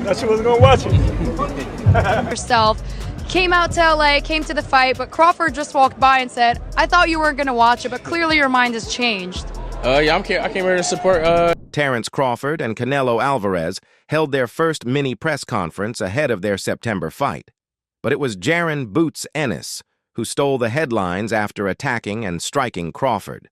Thought she wasn't gonna watch it. Herself came out to LA, came to the fight, but Crawford just walked by and said, "I thought you weren't gonna watch it, but clearly your mind has changed." Yeah, I came here to support. Terence Crawford and Canelo Alvarez held their first mini press conference ahead of their September fight. But it was Jaron "Boots" Ennis who stole the headlines after attacking and striking Crawford.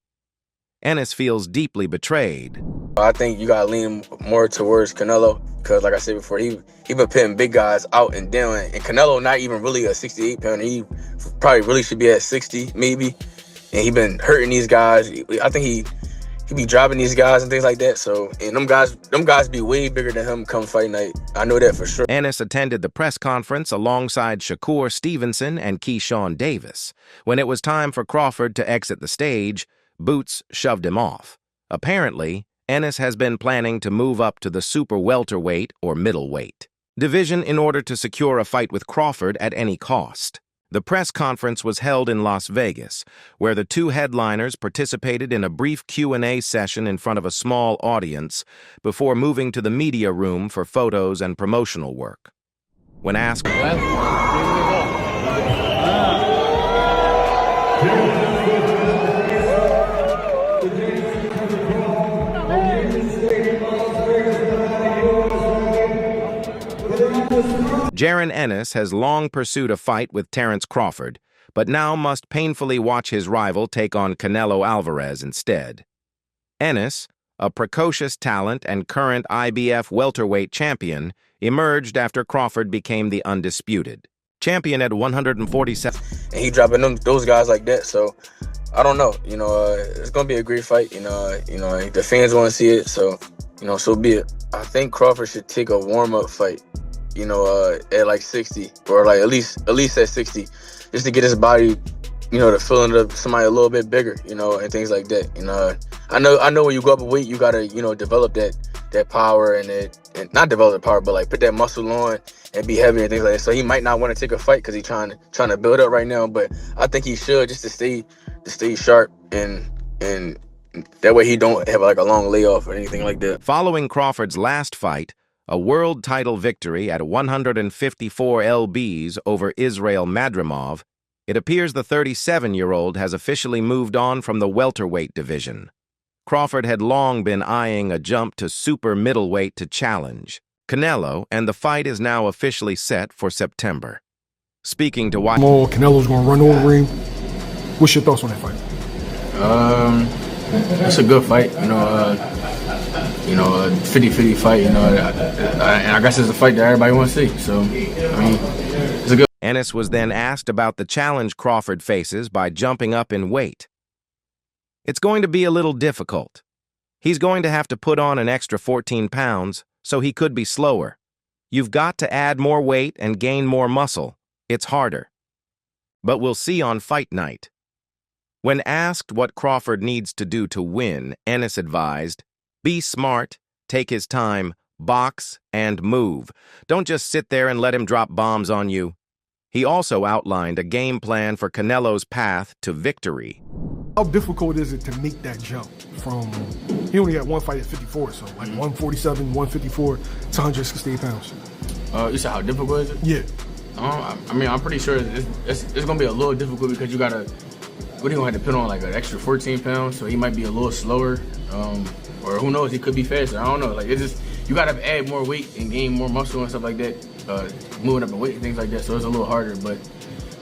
Ennis feels deeply betrayed. I think you gotta lean more towards Canelo because, like I said before, he been putting big guys out and down. And Canelo not even really a 68-pounder. He probably really should be at 60, maybe. And he been hurting these guys. I think he be dropping these guys and things like that. So, and them guys be way bigger than him come fight night. I know that for sure. Ennis attended the press conference alongside Shakur Stevenson and Keyshawn Davis. When it was time for Crawford to exit the stage, Boots shoved him off. Apparently, Ennis has been planning to move up to the super welterweight or middleweight division in order to secure a fight with Crawford at any cost. The press conference was held in Las Vegas, where the two headliners participated in a brief Q&A session in front of a small audience before moving to the media room for photos and promotional work. When asked, Jaron Ennis has long pursued a fight with Terence Crawford, but now must painfully watch his rival take on Canelo Alvarez instead. Ennis, a precocious talent and current IBF welterweight champion, emerged after Crawford became the undisputed champion at 147. And he dropping those guys like that, so I don't know. It's gonna be a great fight. The fans want to see it, so so be it. I think Crawford should take a warm-up fight. At like 60 or like at least at 60, just to get his body, the feeling of somebody a little bit bigger, and things like that. I know when you go up a weight, you gotta, develop that power and not develop the power, but like put that muscle on and be heavy and things like that. So he might not want to take a fight because he's trying to build up right now. But I think he should just to stay sharp and that way he don't have like a long layoff or anything like that. Following Crawford's last fight, a world title victory at 154 lbs over Israel Madrimov, it appears the 37-year-old has officially moved on from the welterweight division. Crawford had long been eyeing a jump to super middleweight to challenge Canelo, and the fight is now officially set for September. Speaking to Canelo's going to run over him. What's your thoughts on that fight? It's a good fight, a 50-50 fight, and I guess it's a fight that everybody wants to see. So, it's a good. Ennis was then asked about the challenge Crawford faces by jumping up in weight. It's going to be a little difficult. He's going to have to put on an extra 14 pounds, so he could be slower. You've got to add more weight and gain more muscle. It's harder. But we'll see on fight night. When asked what Crawford needs to do to win, Ennis advised, "Be smart, take his time, box, and move. Don't just sit there and let him drop bombs on you." He also outlined a game plan for Canelo's path to victory. How difficult is it to make that jump from, he only had one fight at 54, so like 147, 154 to 168 pounds? You said how difficult is it? Yeah. I'm pretty sure it's going to be a little difficult because you got to, what are you going to have to put on, like an extra 14 pounds? So he might be a little slower. Or who knows, he could be faster. I don't know. Like, it's just, you got to add more weight and gain more muscle and stuff like that, moving up in weight and things like that. So it's a little harder, but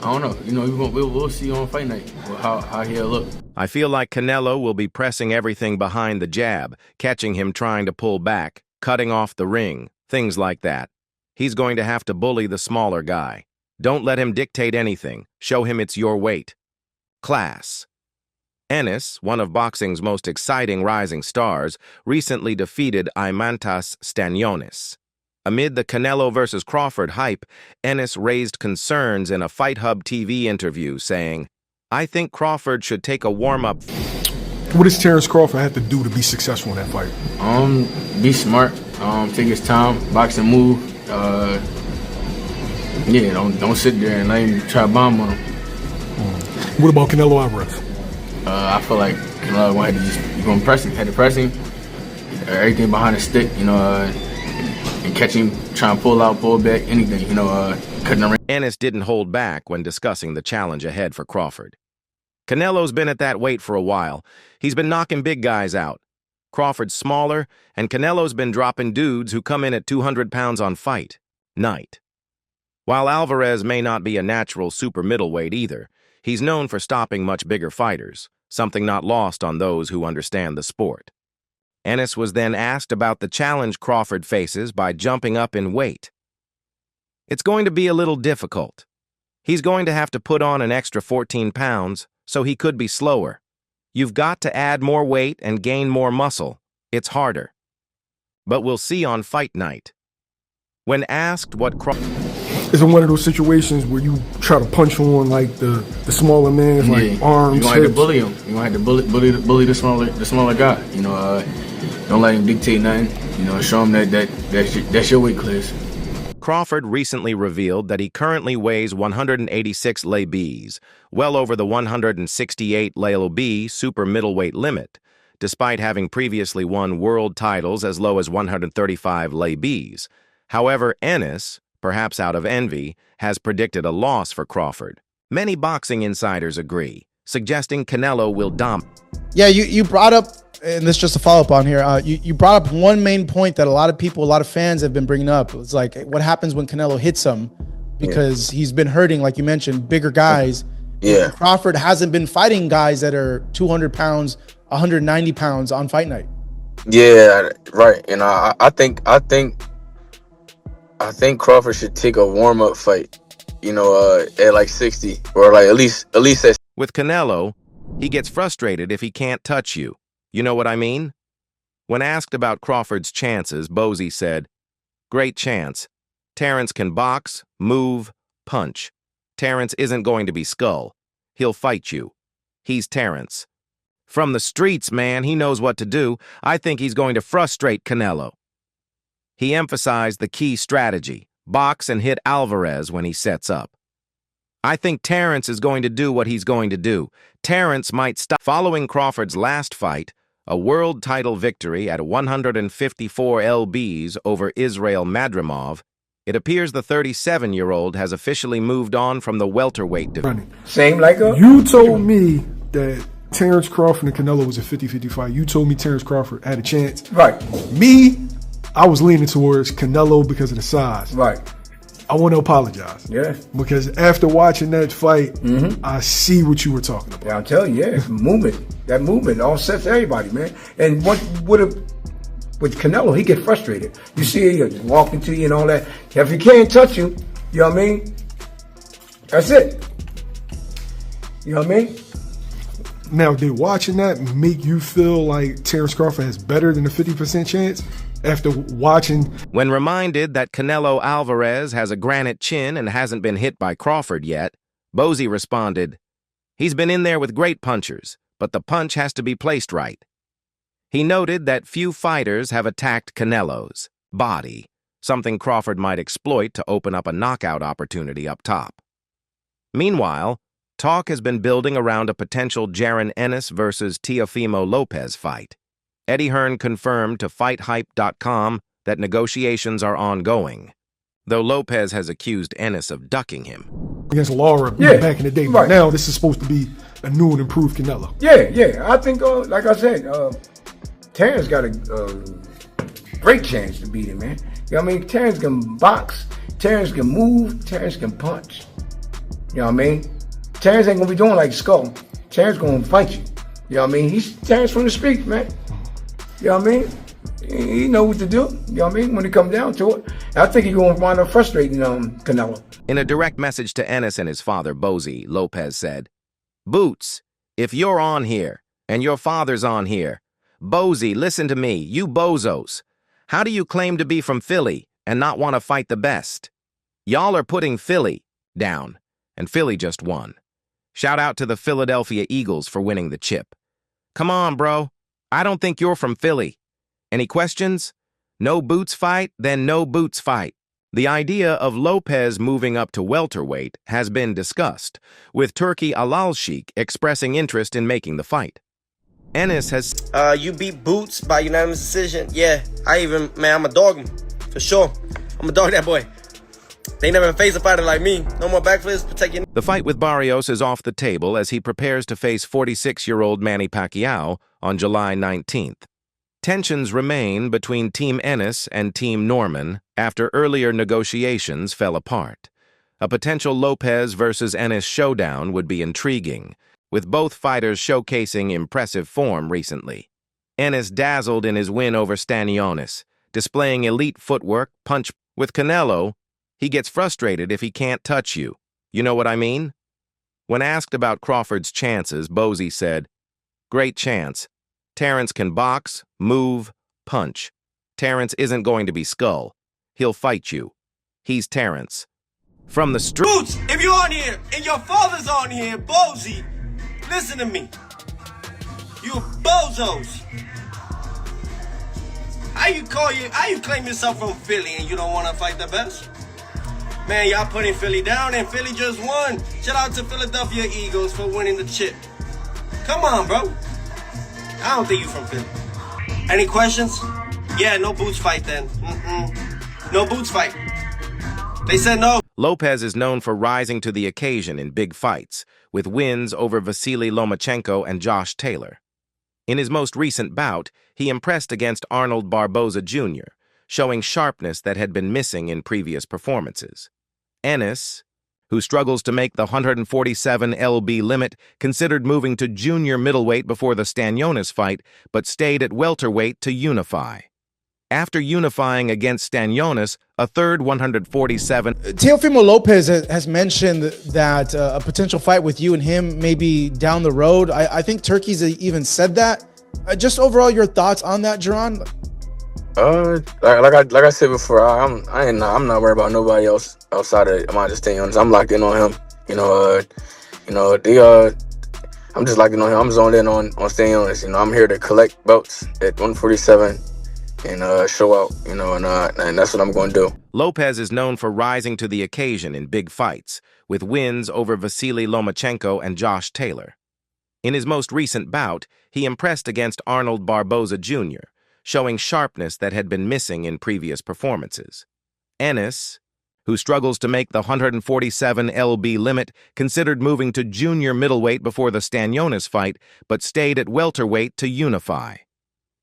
I don't know. We'll see on fight night how he'll look. I feel like Canelo will be pressing everything behind the jab, catching him trying to pull back, cutting off the ring, things like that. He's going to have to bully the smaller guy. Don't let him dictate anything. Show him it's your weight. Class. Ennis, one of boxing's most exciting rising stars, recently defeated Imantas Stanionis. Amid the Canelo versus Crawford hype, Ennis raised concerns in a Fight Hub TV interview, saying, "I think Crawford should take a warm-up." What does Terence Crawford have to do to be successful in that fight? Be smart, take his time, box and move. Don't sit there and let him try to bomb on him. What about Canelo Alvarez? I feel like Canelo had to press him, everything behind the stick, and catch him, try and pull back, anything, cutting the ring. Ennis didn't hold back when discussing the challenge ahead for Crawford. Canelo's been at that weight for a while. He's been knocking big guys out. Crawford's smaller, and Canelo's been dropping dudes who come in at 200 pounds on fight night. While Alvarez may not be a natural super middleweight either, he's known for stopping much bigger fighters, something not lost on those who understand the sport. Ennis was then asked about the challenge Crawford faces by jumping up in weight. It's going to be a little difficult. He's going to have to put on an extra 14 pounds, so he could be slower. You've got to add more weight and gain more muscle. It's harder. But we'll see on fight night. When asked what Crawford... It's in one of those situations where you try to punch on like the smaller man's like arms. You gonna have to bully him. You gonna have to bully the smaller guy. Don't let him dictate nothing. Show him that's your weight class. Crawford recently revealed that he currently weighs 186 lbs, well over the 168 lb super middleweight limit, despite having previously won world titles as low as 135 lbs. However, Ennis, perhaps out of envy, has predicted a loss for Crawford. Many boxing insiders agree, suggesting Canelo will dominate. Yeah, you brought up, and this is just a follow-up on here, you brought up one main point that a lot of fans have been bringing up. It's like, what happens when Canelo hits him? Because he's been hurting, like you mentioned, bigger guys. Yeah. Crawford hasn't been fighting guys that are 200 pounds, 190 pounds on fight night. Yeah, right. And I think Crawford should take a warm-up fight, at like 60 or like at least at... With Canelo, he gets frustrated if he can't touch you. You know what I mean? When asked about Crawford's chances, Bozy said, "Great chance. Terence can box, move, punch. Terence isn't going to be Skull. He'll fight you. He's Terence. From the streets, man, he knows what to do. I think he's going to frustrate Canelo." He emphasized the key strategy, box and hit Alvarez when he sets up. "I think Terence is going to do what he's going to do. Terence might stop." Following Crawford's last fight, a world title victory at 154 lbs over Israel Madrimov, it appears the 37-year-old has officially moved on from the welterweight division. Same like a... You told me that Terence Crawford and Canelo was a 50-50 fight. You told me Terence Crawford had a chance. Right. Me, I was leaning towards Canelo because of the size. Right. I want to apologize. Yeah. Because after watching that fight, I see what you were talking about. Yeah, I'm telling you, movement. That movement all sets everybody, man. And with Canelo, he get frustrated. You see, he's walking to you and all that. If he can't touch you, you know what I mean? That's it. You know what I mean? Now, did watching that make you feel like Terence Crawford has better than a 50% chance? After watching... When reminded that Canelo Alvarez has a granite chin and hasn't been hit by Crawford yet, Bozy responded, "He's been in there with great punchers, but the punch has to be placed right." He noted that few fighters have attacked Canelo's body, something Crawford might exploit to open up a knockout opportunity up top. Meanwhile, talk has been building around a potential Jaron Ennis versus Teofimo Lopez fight. Eddie Hearn confirmed to FightHype.com that negotiations are ongoing, though Lopez has accused Ennis of ducking him. Against Laura back in the day, but now this is supposed to be a new and improved Canelo. Yeah. I think, like I said, Terence got a great chance to beat him, man. You know what I mean? Terence can box, Terence can move, Terence can punch. You know what I mean? Terence ain't gonna be doing like Skull. Terence gonna fight you. You know what I mean? He's Terence from the street, man. You know what I mean? He know what to do. You know what I mean? When it comes down to it. I think he's going to wind up frustrating Canelo. In a direct message to Ennis and his father, Bozy, Lopez said, "Boots, if you're on here, and your father's on here, Bozy, listen to me, you bozos. How do you claim to be from Philly and not want to fight the best? Y'all are putting Philly down, and Philly just won. Shout out to the Philadelphia Eagles for winning the chip. Come on, bro. I don't think you're from Philly. Any questions? No Boots fight, then no Boots fight." The idea of Lopez moving up to welterweight has been discussed, with Turki Alalshik expressing interest in making the fight. Ennis has You beat Boots by unanimous decision. Yeah, I'm a dog him. For sure. I'm a dog that boy. They never face a fighter like me. No more backflips, protect your... The fight with Barrios is off the table as he prepares to face 46-year-old Manny Pacquiao on July 19th. Tensions remain between Team Ennis and Team Norman after earlier negotiations fell apart. A potential Lopez versus Ennis showdown would be intriguing, with both fighters showcasing impressive form recently. Ennis dazzled in his win over Stanionis, displaying elite footwork, punch. With Canelo, he gets frustrated if he can't touch you. You know what I mean? When asked about Crawford's chances, Bozy said, "Great chance. Terence can box, move, punch. Terence isn't going to be Skull. He'll fight you. He's Terence." From the street... Boots, if you're on here, and your father's on here, Bozy, listen to me. You bozos. How you claim yourself from Philly and you don't want to fight the best? Man, y'all putting Philly down and Philly just won. Shout out to Philadelphia Eagles for winning the chip. Come on, bro. I don't think you from Philly. Any questions? Yeah, no Boots fight then. No Boots fight. They said no. Lopez is known for rising to the occasion in big fights, with wins over Vasily Lomachenko and Josh Taylor. In his most recent bout, he impressed against Arnold Barboza Jr., showing sharpness that had been missing in previous performances. Ennis, who struggles to make the 147 lb limit, considered moving to junior middleweight before the Stanionis fight, but stayed at welterweight to unify. After unifying against Stanionis, a third 147... Teofimo Lopez has mentioned that a potential fight with you and him may be down the road. I think Turkey's even said that. Just overall, your thoughts on that, Jaron? Like I said before, I'm not worried about nobody else outside of Stanionis. I'm locked in on him. I'm just locked in on him. I'm zoned in on Stanionis. I'm here to collect belts at 147. And show out, and that's what I'm going to do. Lopez is known for rising to the occasion in big fights, with wins over Vasily Lomachenko and Josh Taylor. In his most recent bout, he impressed against Arnold Barboza Jr., showing sharpness that had been missing in previous performances. Ennis, who struggles to make the 147 lb limit, considered moving to junior middleweight before the Stanionis fight, but stayed at welterweight to unify.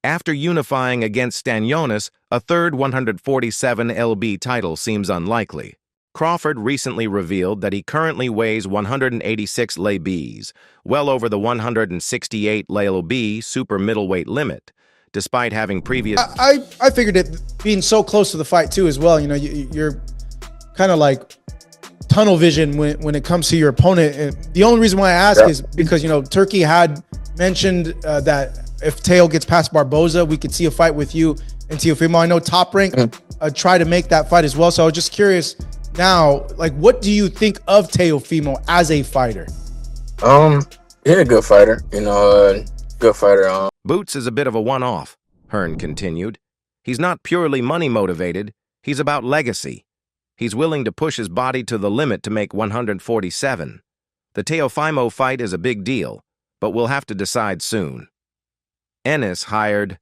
After unifying against Stanionis, a third 147 lb title seems unlikely. Crawford recently revealed that he currently weighs 186 lbs, well over the 168 lb super middleweight limit, despite having previous... I figured it being so close to the fight too as well. You're kind of like tunnel vision when it comes to your opponent. And the only reason why I ask is because, Turkey had mentioned that if Teo gets past Barboza, we could see a fight with you and Teofimo. I know Top Rank tried to make that fight as well. So I was just curious now, what do you think of Teofimo as a fighter? Yeah, good fighter. Good fighter. Boots is a bit of a one-off, Hearn continued. He's not purely money motivated. He's about legacy. He's willing to push his body to the limit to make 147. The Teofimo fight is a big deal, but we'll have to decide soon. Ennis hired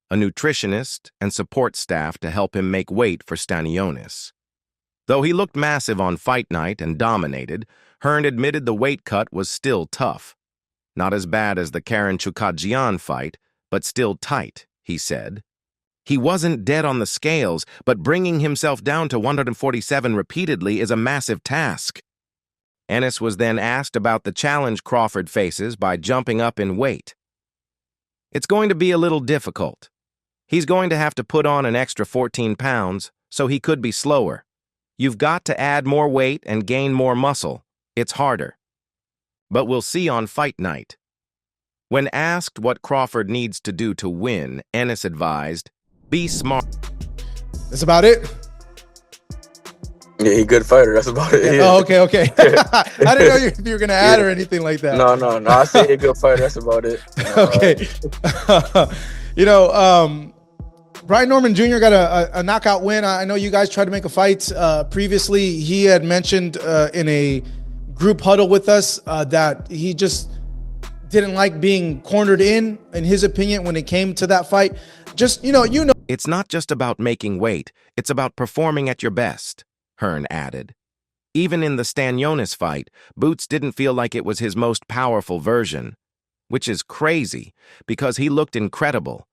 a nutritionist and support staff to help him make weight for Stanionis. Though he looked massive on fight night and dominated, Hearn admitted the weight cut was still tough. Not as bad as the Karen Chukadjian fight, but still tight, he said. He wasn't dead on the scales, but bringing himself down to 147 repeatedly is a massive task. Ennis was then asked about the challenge Crawford faces by jumping up in weight. It's going to be a little difficult. He's going to have to put on an extra 14 pounds, so he could be slower. You've got to add more weight and gain more muscle. It's harder. But we'll see on fight night. When asked what Crawford needs to do to win, Ennis advised, be smart. That's about it? Yeah, he's a good fighter. That's about it. Yeah. Oh, okay. I didn't know you were going to add or anything like that. No. I say he's a good fighter. That's about it. Okay. Brian Norman Jr. got a knockout win. I know you guys tried to make a fight previously. He had mentioned in a group huddle with us that he just didn't like being cornered in his opinion, when it came to that fight. Just, It's not just about making weight, it's about performing at your best, Hearn added. Even in the Stanionis fight, Boots didn't feel like it was his most powerful version, which is crazy because he looked incredible.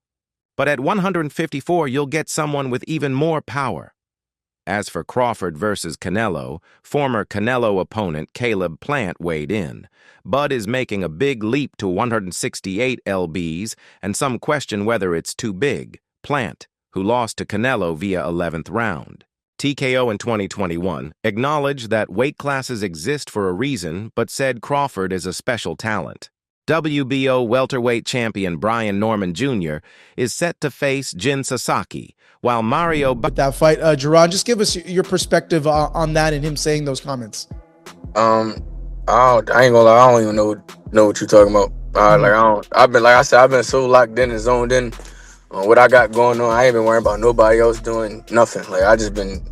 But at 154, you'll get someone with even more power. As for Crawford versus Canelo, former Canelo opponent Caleb Plant weighed in. Bud is making a big leap to 168 lbs, and some question whether it's too big. Plant, who lost to Canelo via 11th round. TKO in 2021 acknowledged that weight classes exist for a reason, but said Crawford is a special talent. WBO welterweight champion Brian Norman Jr. is set to face Jin Sasaki, while Mario... that fight, Jaron, just give us your perspective on that and him saying those comments. I ain't gonna lie, I don't even know what you're talking about. I've been so locked in and zoned in on what I got going on. I ain't been worrying about nobody else doing nothing. Like, I just been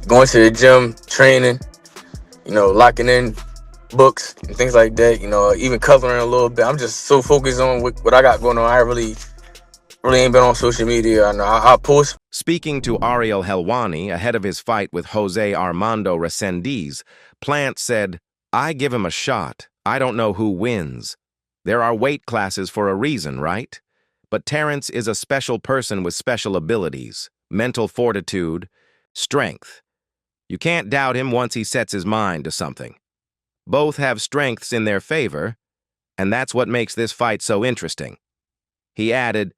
going to the gym, training, locking in books and things like that, even coloring a little bit. I'm just so focused on what I got going on. I really ain't been on social media. I post. Speaking to Ariel Helwani ahead of his fight with Jose Armando Resendiz, Plant said, "I give him a shot. I don't know who wins. There are weight classes for a reason, right? But Terence is a special person with special abilities, mental fortitude, strength. You can't doubt him once he sets his mind to something. Both have strengths in their favor, and that's what makes this fight so interesting." He added,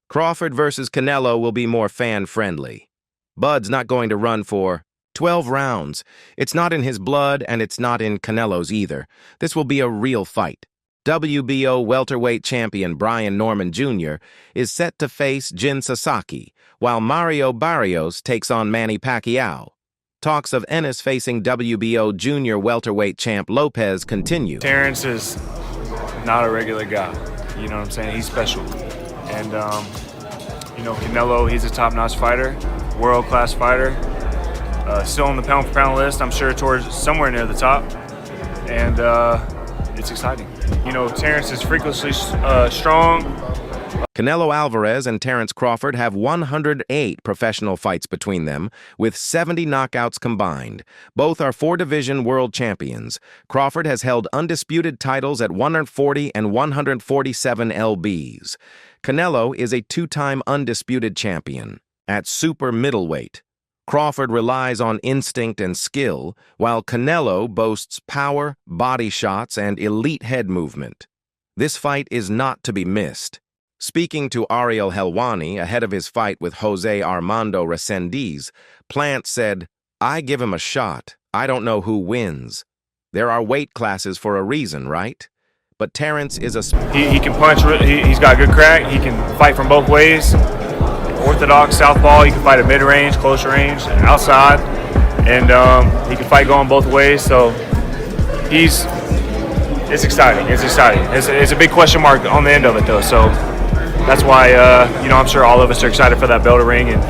"Crawford versus Canelo will be more fan-friendly. Bud's not going to run for 12 rounds. It's not in his blood, and it's not in Canelo's either. This will be a real fight." WBO welterweight champion Brian Norman Jr. is set to face Jin Sasaki, while Mario Barrios takes on Manny Pacquiao. Talks of Ennis facing WBO junior welterweight champ Lopez continue. Terence is not a regular guy. You know what I'm saying? He's special. And, Canelo, he's a top-notch fighter, world-class fighter. Still on the pound-for-pound list, I'm sure towards somewhere near the top. And it's exciting. Terence is freakishly strong. Canelo Alvarez and Terence Crawford have 108 professional fights between them, with 70 knockouts combined. Both are four-division world champions. Crawford has held undisputed titles at 140 and 147 lbs. Canelo is a two-time undisputed champion. At super middleweight, Crawford relies on instinct and skill, while Canelo boasts power, body shots, and elite head movement. This fight is not to be missed. Speaking to Ariel Helwani ahead of his fight with Jose Armando Resendiz, Plant said, "I give him a shot. I don't know who wins. There are weight classes for a reason, right? But Terence is a..." He can punch. He's got good crack. He can fight from both ways. Orthodox, southpaw. He can fight at mid-range, close range, outside. And he can fight going both ways. So it's exciting. It's exciting. It's a big question mark on the end of it, though. So that's why, I'm sure all of us are excited for that bell to ring and,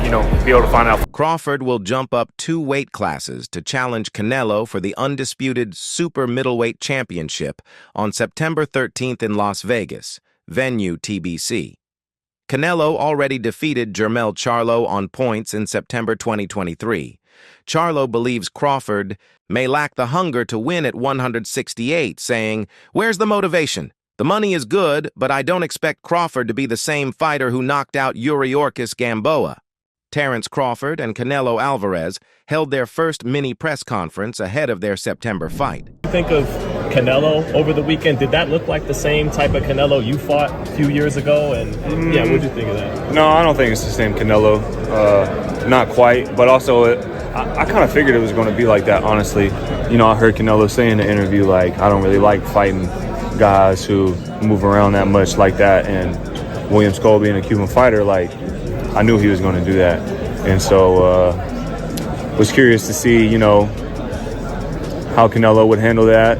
be able to find out. Crawford will jump up 2 weight classes to challenge Canelo for the undisputed super middleweight championship on September 13th in Las Vegas, venue TBC. Canelo already defeated Jermell Charlo on points in September 2023. Charlo believes Crawford may lack the hunger to win at 168, saying, "Where's the motivation? The money is good, but I don't expect Crawford to be the same fighter who knocked out Yuriorkis Gamboa." Terence Crawford and Canelo Alvarez held their first mini press conference ahead of their September fight. Think of Canelo over the weekend. Did that look like the same type of Canelo you fought a few years ago? And yeah, what did you think of that? No, I don't think it's the same Canelo. Not quite, but also I kind of figured it was going to be like that, honestly. I heard Canelo say in the interview, like, I don't really like fighting guys who move around that much like that. And William Skull being a Cuban fighter, like, I knew he was going to do that. And so was curious to see, how Canelo would handle that.